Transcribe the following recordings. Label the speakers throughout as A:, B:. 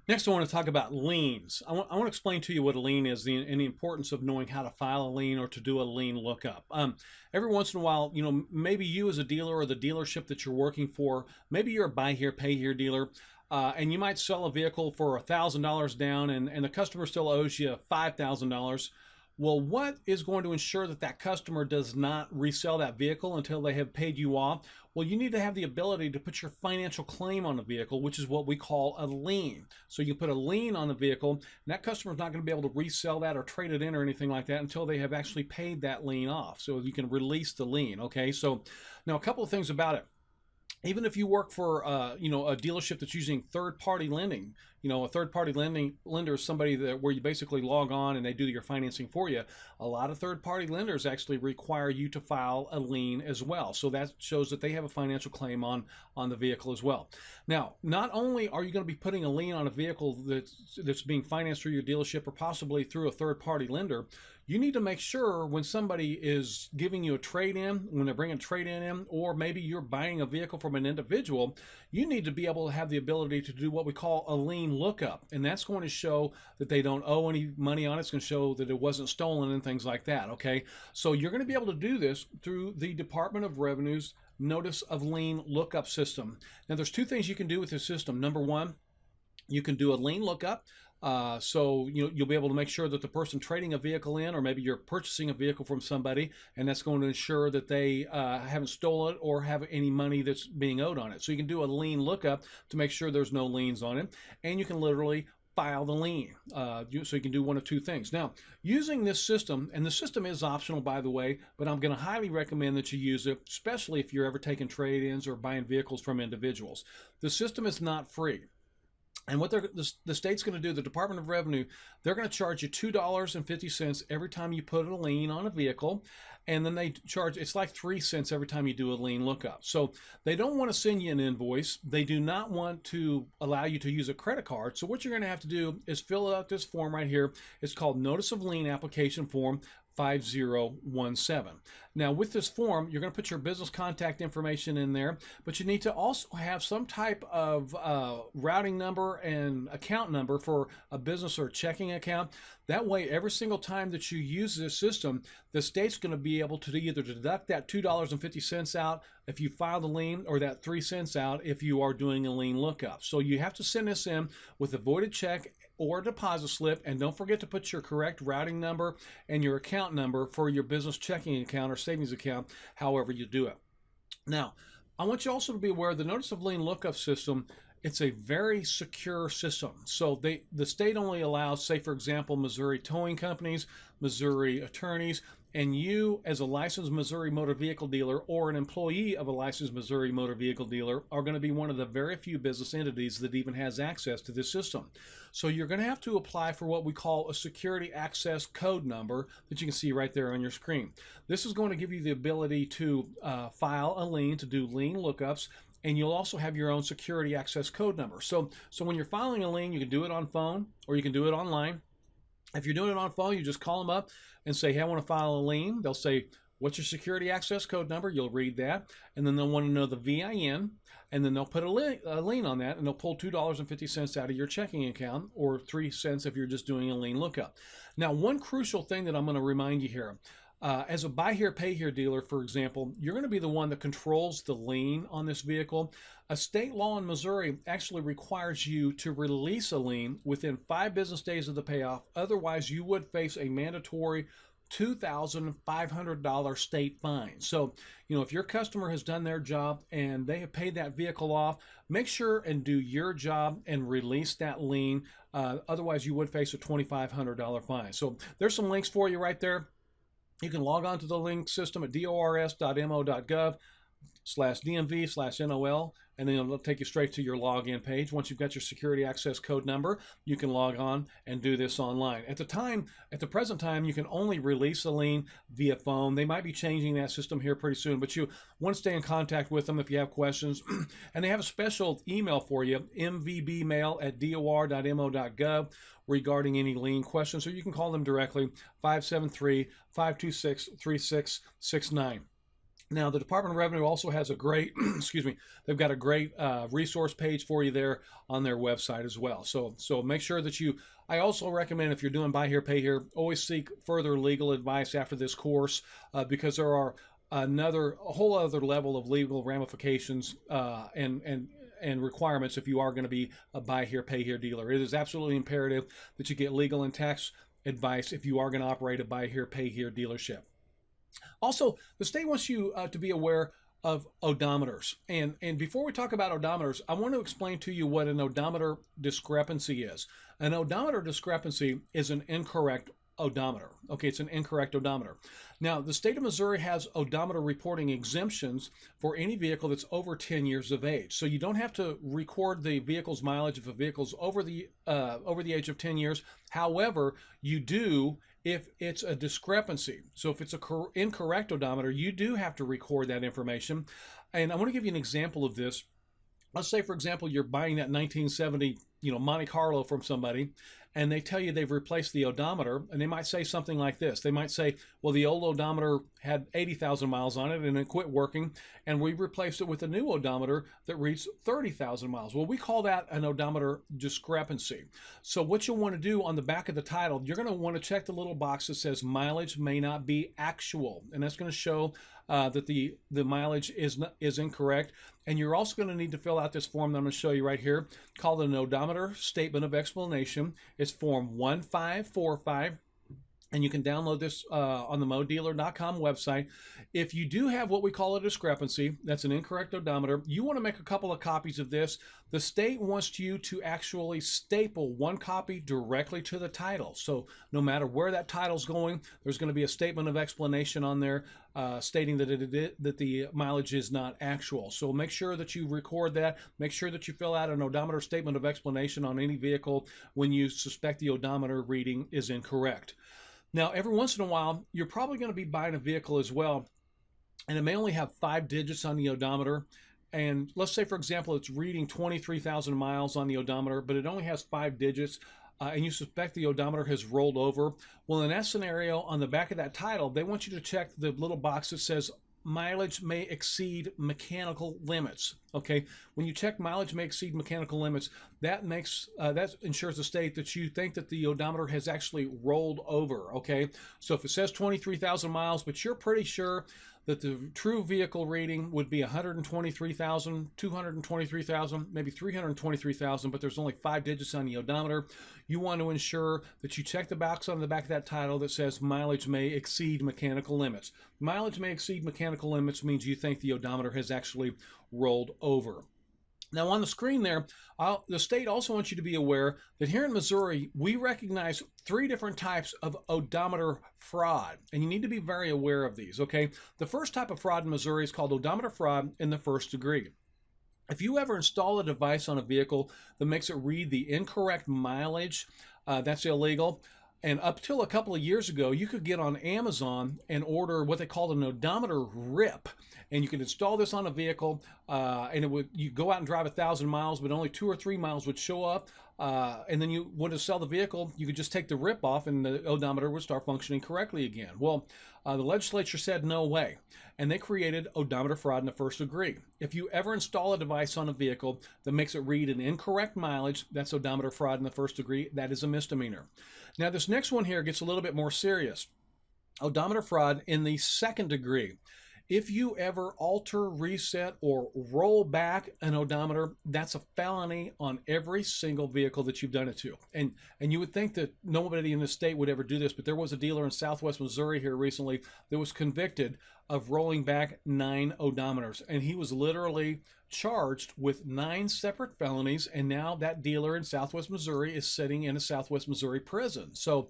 A: Next, I want to talk about liens. I want to explain to you what a lien is and the importance of knowing how to file a lien or to do a lien lookup. Every once in a while, maybe you as a dealer or the dealership that you're working for, maybe you're a buy here, pay here dealer, and you might sell a vehicle for $1,000 down and the customer still owes you $5,000. Well, what is going to ensure that that customer does not resell that vehicle until they have paid you off? Well, you need to have the ability to put your financial claim on the vehicle, which is what we call a lien. So you put a lien on the vehicle, and that customer is not going to be able to resell that or trade it in or anything like that until they have actually paid that lien off. So you can release the lien. Okay, so now a couple of things about it. Even if you work for a dealership that's using third-party lending, a third-party lender is somebody that where you basically log on and they do your financing for you. A lot of third-party lenders actually require you to file a lien as well, so that shows that they have a financial claim on the vehicle as well. Now, not only are you going to be putting a lien on a vehicle that's being financed through your dealership or possibly through a third-party lender, you need to make sure when somebody is giving you a trade-in, when they're bringing a trade-in in, or maybe you're buying a vehicle from an individual, you need to be able to have the ability to do what we call a lien lookup. And that's going to show that they don't owe any money on it. It's going to show that it wasn't stolen and things like that, okay? So you're going to be able to do this through the Department of Revenue's Notice of Lien Lookup System. Now, there's two things you can do with this system. Number one, you can do a lien lookup. So you'll be able to make sure that the person trading a vehicle in, or maybe you're purchasing a vehicle from somebody, and that's going to ensure that they haven't stolen it or have any money that's being owed on it. So you can do a lien lookup to make sure there's no liens on it, and you can literally file the lien. So you can do one of two things. Now, using this system, and the system is optional, by the way, but I'm going to highly recommend that you use it, especially if you're ever taking trade-ins or buying vehicles from individuals. The system is not free. And what the state's going to do, the Department of Revenue, they're going to charge you $2.50 every time you put a lien on a vehicle. And then they charge, it's like 3 cents every time you do a lien lookup. So they don't want to send you an invoice. They do not want to allow you to use a credit card. So what you're going to have to do is fill out this form right here. It's called Notice of Lien Application Form 5017. Now with this form, you're going to put your business contact information in there, but you need to also have some type of routing number and account number for a business or checking account. That way, every single time that you use this system, the state's going to be able to either deduct that $2.50 out if you file the lien, or that 3 cents out if you are doing a lien lookup. So you have to send this in with a voided check or deposit slip, and don't forget to put your correct routing number and your account number for your business checking account or savings account, however you do it. Now, I want you also to be aware the Notice of Lien Lookup System, it's a very secure system. So the state only allows, say for example, Missouri towing companies, Missouri attorneys, and you as a licensed Missouri motor vehicle dealer or an employee of a licensed Missouri motor vehicle dealer are going to be one of the very few business entities that even has access to this system. So you're going to have to apply for what we call a security access code number that you can see right there on your screen. This is going to give you the ability to file a lien, to do lien lookups, and you'll also have your own security access code number. So when you're filing a lien, you can do it on phone or you can do it online. If you're doing it on phone, you just call them up and say, hey, I want to file a lien. They'll say, what's your security access code number? You'll read that, and then they'll want to know the VIN, and then they'll put a lien on that, and they'll pull $2.50 out of your checking account, or 3 cents if you're just doing a lien lookup. Now, one crucial thing that I'm going to remind you here, as a buy here, pay here dealer, for example, you're going to be the one that controls the lien on this vehicle. A state law in Missouri actually requires you to release a lien within 5 business days of the payoff. Otherwise, you would face a mandatory $2,500 state fine. So, if your customer has done their job and they have paid that vehicle off, make sure and do your job and release that lien. Otherwise, you would face a $2,500 fine. So there's some links for you right there. You can log on to the link system at dors.mo.gov/DMV/NOL, and then it'll take you straight to your login page. Once you've got your security access code number, you can log on and do this online. At the present time, you can only release a lien via phone. They might be changing that system here pretty soon, but you want to stay in contact with them if you have questions. And they have a special email for you, mvbmail@dor.mo.gov, regarding any lien questions, so you can call them directly, 573-526-3669. Now, the Department of Revenue also has a great, excuse me, they've got a great resource page for you there on their website as well. So make sure that you, I also recommend if you're doing buy here, pay here, always seek further legal advice after this course because there are a whole other level of legal ramifications and requirements if you are going to be a buy here, pay here dealer. It is absolutely imperative that you get legal and tax advice if you are going to operate a buy here, pay here dealership. Also, the state wants you to be aware of odometers. And before we talk about odometers, I want to explain to you what an odometer discrepancy is. An odometer discrepancy is an incorrect odometer. Okay, it's an incorrect odometer. Now, the state of Missouri has odometer reporting exemptions for any vehicle that's over 10 years of age. So you don't have to record the vehicle's mileage if a vehicle's over the age of 10 years. However, you do if it's a discrepancy. So if it's an incorrect odometer, you do have to record that information. And I want to give you an example of this. Let's say, for example, you're buying that 1970, Monte Carlo from somebody, and they tell you they've replaced the odometer, and they might say something like this. They might say, well, the old odometer had 80,000 miles on it, and it quit working, and we replaced it with a new odometer that reads 30,000 miles. Well, we call that an odometer discrepancy. So what you'll want to do on the back of the title, you're going to want to check the little box that says mileage may not be actual, and that's going to show that the mileage is incorrect. And you're also going to need to fill out this form that I'm going to show you right here called an odometer statement of explanation. It's form 1545. And you can download this on the modealer.com website. If you do have what we call a discrepancy, that's an incorrect odometer, you want to make a couple of copies of this. The state wants you to actually staple one copy directly to the title. So no matter where that title's going, there's going to be a statement of explanation on there stating that the mileage is not actual. So make sure that you record that. Make sure that you fill out an odometer statement of explanation on any vehicle when you suspect the odometer reading is incorrect. Now, every once in a while, you're probably going to be buying a vehicle as well, and it may only have 5 digits on the odometer. And let's say, for example, it's reading 23,000 miles on the odometer, but it only has 5 digits, and you suspect the odometer has rolled over. Well, in that scenario, on the back of that title, they want you to check the little box that says mileage may exceed mechanical limits. Okay, when you check mileage may exceed mechanical limits, that ensures the state that you think that the odometer has actually rolled over. Okay, so if it says 23,000 miles, but you're pretty sure that the true vehicle reading would be 123,000, 223,000, maybe 323,000, but there's only 5 digits on the odometer, you want to ensure that you check the box on the back of that title that says mileage may exceed mechanical limits. Mileage may exceed mechanical limits means you think the odometer has actually rolled over. Now on the screen there, the state also wants you to be aware that here in Missouri, we recognize 3 different types of odometer fraud, and you need to be very aware of these, okay? The first type of fraud in Missouri is called odometer fraud in the first degree. If you ever install a device on a vehicle that makes it read the incorrect mileage, that's illegal. And up till a couple of years ago, you could get on Amazon and order what they called an odometer rip. And you could install this on a vehicle, and you go out and drive 1,000 miles, but only 2 or 3 miles would show up. And then you want to sell the vehicle, you could just take the rip off and the odometer would start functioning correctly again. Well, the legislature said no way, and they created odometer fraud in the first degree. If you ever install a device on a vehicle that makes it read an incorrect mileage, that's odometer fraud in the first degree. That is a misdemeanor. Now, this next one here gets a little bit more serious. Odometer fraud in the second degree. If you ever alter, reset, or roll back an odometer, that's a felony on every single vehicle that you've done it to. And you would think that nobody in the state would ever do this, but there was a dealer in Southwest Missouri here recently that was convicted of rolling back 9 odometers. And he was literally charged with 9 separate felonies, and now that dealer in Southwest Missouri is sitting in a Southwest Missouri prison. So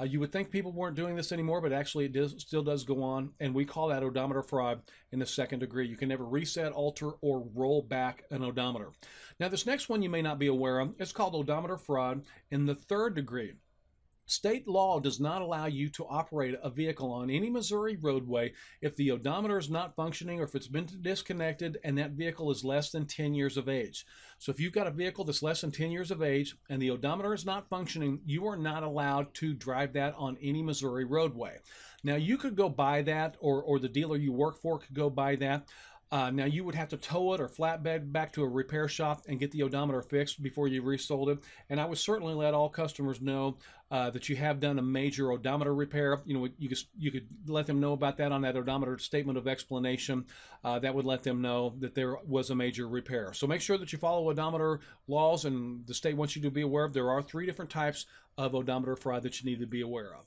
A: you would think people weren't doing this anymore, but actually it still does go on, and we call that odometer fraud in the second degree. You can never reset, alter, or roll back an odometer. Now, this next one you may not be aware of. It's called odometer fraud in the third degree. State law does not allow you to operate a vehicle on any Missouri roadway if the odometer is not functioning or if it's been disconnected and that vehicle is less than 10 years of age. So if you've got a vehicle that's less than 10 years of age and the odometer is not functioning, you are not allowed to drive that on any Missouri roadway. Now, you could go buy that, or the dealer you work for could go buy that. Now, you would have to tow it or flatbed back to a repair shop and get the odometer fixed before you resold it. And I would certainly let all customers know that you have done a major odometer repair. You know, you could let them know about that on that odometer statement of explanation. That would let them know that there was a major repair. So make sure that you follow odometer laws, and the state wants you to be aware of. There are 3 different types of odometer fraud that you need to be aware of.